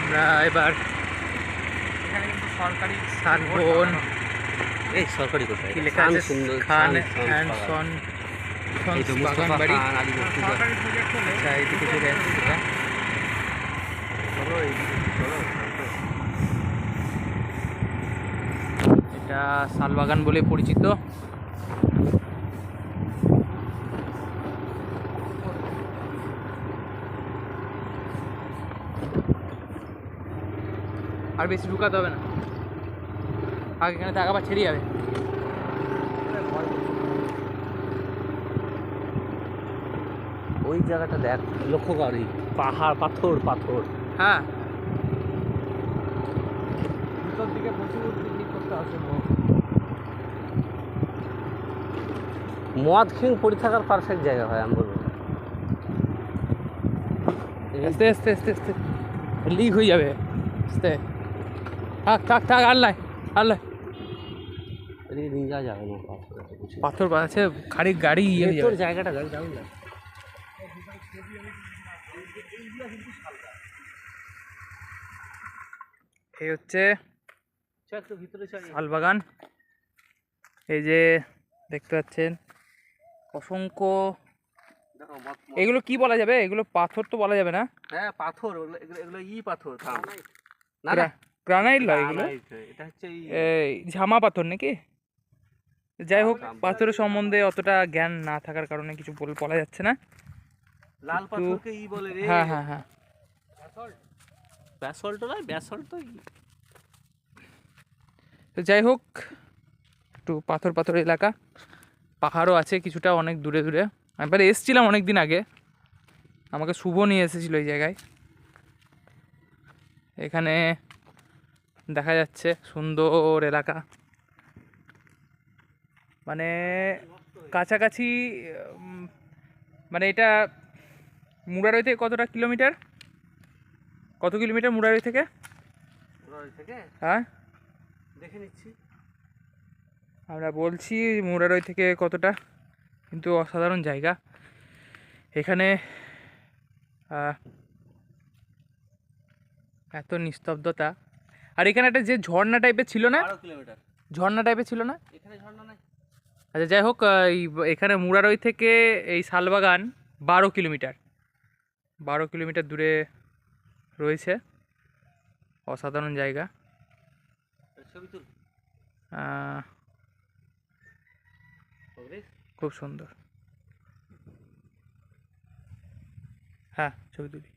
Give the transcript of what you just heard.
আমরা এবার এখানে কিন্তু সরকারি শালবন এই সরকারি কোথায় কি লেখা আছে খান অ্যান্ড সন বাগান বাড়ি। সরকারি প্রজেক্ট হলে আচ্ছা এইদিকে চলে আসছে সেটা। এটা শালবাগান বলে পরিচিত। আর বেশি ঢুকাতে হবে না, আগে এখানে থাকা আবার ছেড়ে যাবে। ওই জায়গাটা দেখ, লক্ষ্য করি পাহাড়, পাথর পাথর। হ্যাঁ ভিতর দিকে প্রচুর পিকনিক করতে আসে লোক। মদ খেয়ে পড়ে থাকার পারফেক্ট জায়গা হয় আমি বলবো। আস্তে আস্তে আস্তে আস্তে লিক হয়ে যাবে, আস্তে থাক থাক থাক, আর লাই আর লাই। এদিকে নিয়ে যাওয়া যাবে না, পাথর আছে গাড়ি গাড়ি ইয়ে হয়ে তোর যাবে। জায়গাটা দেখ, যাবে না। এই হচ্ছে একটু ভিতরে শালবাগান। এই যে দেখতে পাচ্ছেন অসংখ্য, এগুলো কি বলা যাবে, এগুলো পাথর তো বলা যাবে না। হ্যাঁ পাথর, এগুলো পাথর থাম না, গ্রানাইট নয় এগুলো, এটা হচ্ছে এই ঝামা পাথর নাকি। যাই হোক, পাথরের সম্বন্ধে অতটা জ্ঞান না থাকার কারণে কিছু বলা যাচ্ছে না। লাল পাথরকে বলে রে। হ্যাঁ হ্যাঁ হ্যাঁ, ব্যাসল্ট নয়, ব্যাসল্ট তো তো যাই হোক, একটু পাথর পাথর এলাকা, পাহাড়ও আছে কিছুটা অনেক দূরে দূরে। একবার এসেছিলাম অনেক দিন আগে, আমাকে শুভ নিয়ে এসেছিলো এই জায়গায়। এখানে দেখা যাচ্ছে সুন্দর এলাকা, মানে কাছাকাছি। মানে এটা মুরারই থেকে কতটা কিলোমিটার, কত কিলোমিটার মুরারই থেকে? হ্যাঁ দেখে নিচ্ছি, আমরা বলছি মুরারই থেকে কতটা, কিন্তু অসাধারণ জায়গা এখানে। এত নিস্তব্ধতা, আর এখানে একটা যে ঝর্ণা টাইপের ছিল না, 12 কিলোমিটার ঝর্ণা টাইপের ছিল না এখানে, ঝর্ণা নাই। আচ্ছা যাই হোক, এখানে মুরারই থেকে এই শালবাগান 12 কিলোমিটার, 12 কিলোমিটার দূরে রয়েছে। অসাধারণ জায়গা, ছবি তুল, খুব সুন্দর। হ্যাঁ ছবি তুলি।